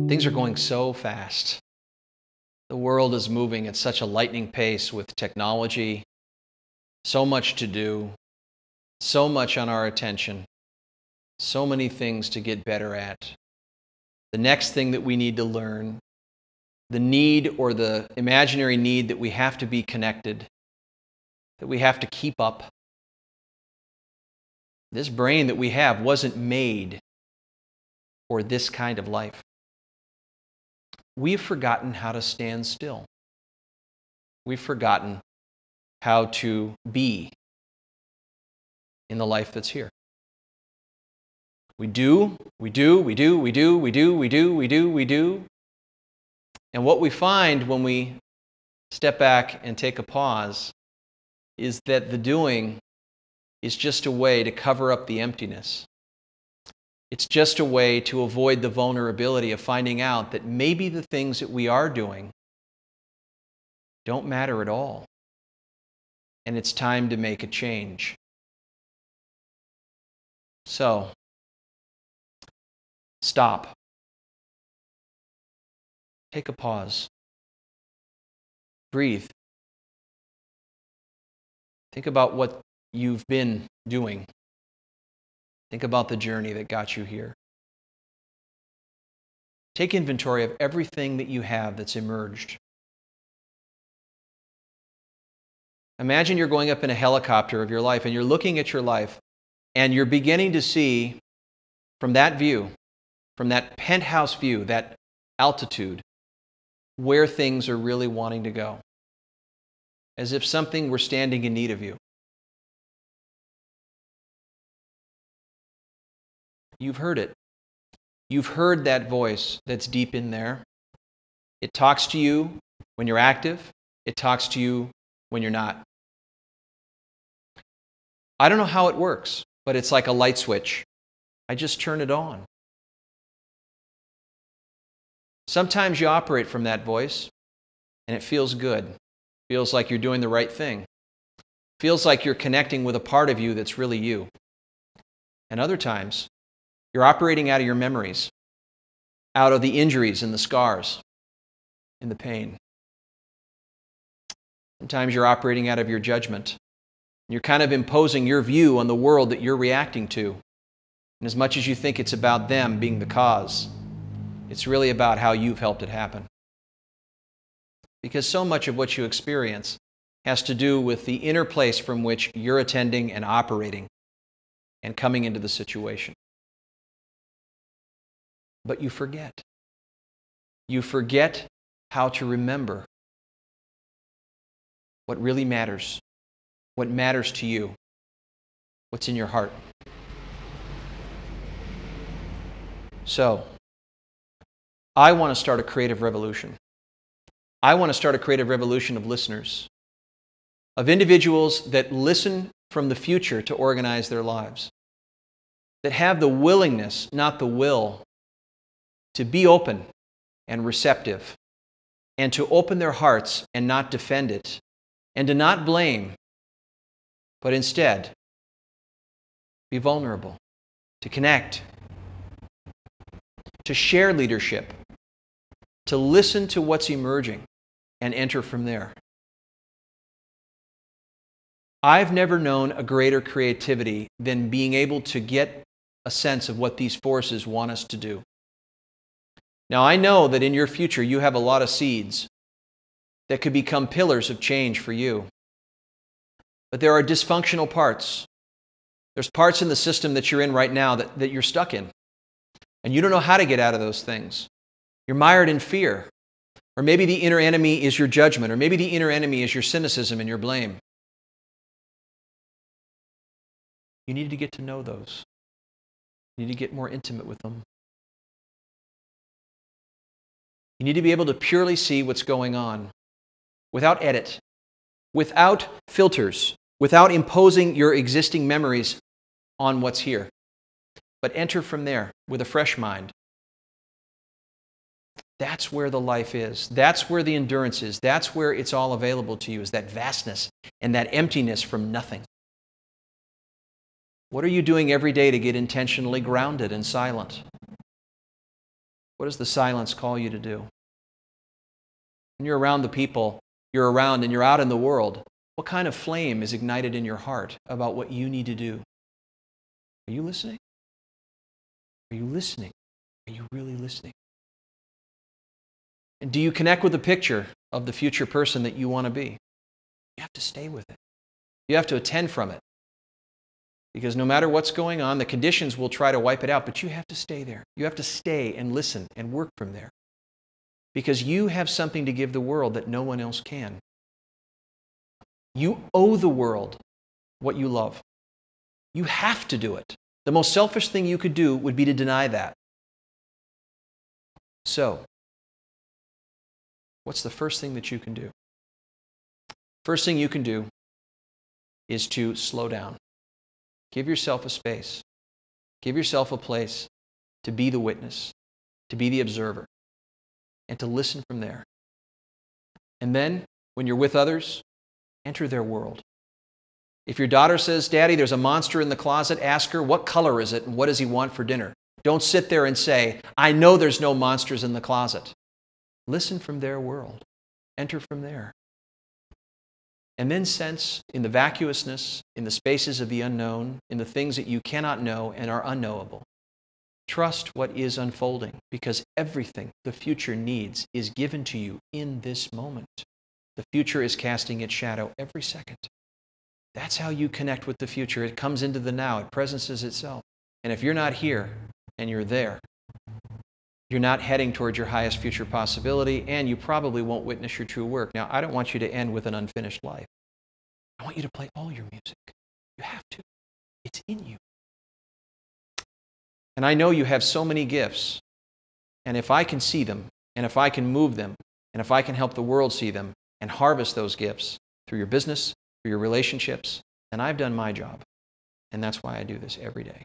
Things are going so fast. The world is moving at such a lightning pace with technology, so much to do, so much on our attention, so many things to get better at. The next thing that we need to learn, the need or the imaginary need that we have to be connected, that we have to keep up. This brain that we have wasn't made for this kind of life. We've forgotten how to stand still. We've forgotten how to be in the life that's here. We do. And what we find when we step back and take a pause is that the doing is just a way to cover up the emptiness. It's just a way to avoid the vulnerability of finding out that maybe the things that we are doing don't matter at all. And it's time to make a change. So, stop. Take a pause. Breathe. Think about what you've been doing. Think about the journey that got you here. Take inventory of everything that you have that's emerged. Imagine you're going up in a helicopter of your life and you're looking at your life and you're beginning to see from that view, from that penthouse view, that altitude, where things are really wanting to go. As if something were standing in need of you. You've heard it. You've heard that voice that's deep in there. It talks to you when you're active. It talks to you when you're not. I don't know how it works, but it's like a light switch. I just turn it on. Sometimes you operate from that voice, and it feels good. It feels like you're doing the right thing. It feels like you're connecting with a part of you that's really you. And other times, you're operating out of your memories, out of the injuries and the scars and the pain. Sometimes you're operating out of your judgment. You're kind of imposing your view on the world that you're reacting to. And as much as you think it's about them being the cause, it's really about how you've helped it happen. Because so much of what you experience has to do with the inner place from which you're attending and operating and coming into the situation. But you forget. You forget how to remember what really matters, what matters to you, what's in your heart. So, I want to start a creative revolution. I want to start a creative revolution of listeners, of individuals that listen from the future to organize their lives, that have the willingness, not the will, to be open and receptive, and to open their hearts and not defend it, and to not blame, but instead be vulnerable, to connect, to share leadership, to listen to what's emerging and enter from there. I've never known a greater creativity than being able to get a sense of what these forces want us to do. Now, I know that in your future you have a lot of seeds that could become pillars of change for you. But there are dysfunctional parts. There's parts in the system that you're in right now that you're stuck in. And you don't know how to get out of those things. You're mired in fear. Or maybe the inner enemy is your judgment. Or maybe the inner enemy is your cynicism and your blame. You need to get to know those. You need to get more intimate with them. You need to be able to purely see what's going on without edit, without filters, without imposing your existing memories on what's here. But enter from there with a fresh mind. That's where the life is. That's where the endurance is. That's where it's all available to you, is that vastness and that emptiness from nothing. What are you doing every day to get intentionally grounded and silent? What does the silence call you to do? When you're around the people you're around and you're out in the world, what kind of flame is ignited in your heart about what you need to do? Are you listening? Are you listening? Are you really listening? And do you connect with the picture of the future person that you want to be? You have to stay with it. You have to attend from it. Because no matter what's going on, the conditions will try to wipe it out, but you have to stay there. You have to stay and listen and work from there. Because you have something to give the world that no one else can. You owe the world what you love. You have to do it. The most selfish thing you could do would be to deny that. So, what's the first thing that you can do? First thing you can do is to slow down. Give yourself a space. Give yourself a place to be the witness, to be the observer, and to listen from there. And then, when you're with others, enter their world. If your daughter says, "Daddy, there's a monster in the closet," ask her, "What color is it and what does he want for dinner?" Don't sit there and say, "I know there's no monsters in the closet." Listen from their world. Enter from there. And then sense in the vacuousness, in the spaces of the unknown, in the things that you cannot know and are unknowable. Trust what is unfolding, because everything the future needs is given to you in this moment. The future is casting its shadow every second. That's how you connect with the future. It comes into the now. It presences itself. And if you're not here and you're there, you're not heading towards your highest future possibility, and you probably won't witness your true work. Now, I don't want you to end with an unfinished life. I want you to play all your music. You have to. It's in you. And I know you have so many gifts, and if I can see them, and if I can move them, and if I can help the world see them and harvest those gifts through your business, through your relationships, then I've done my job. And that's why I do this every day.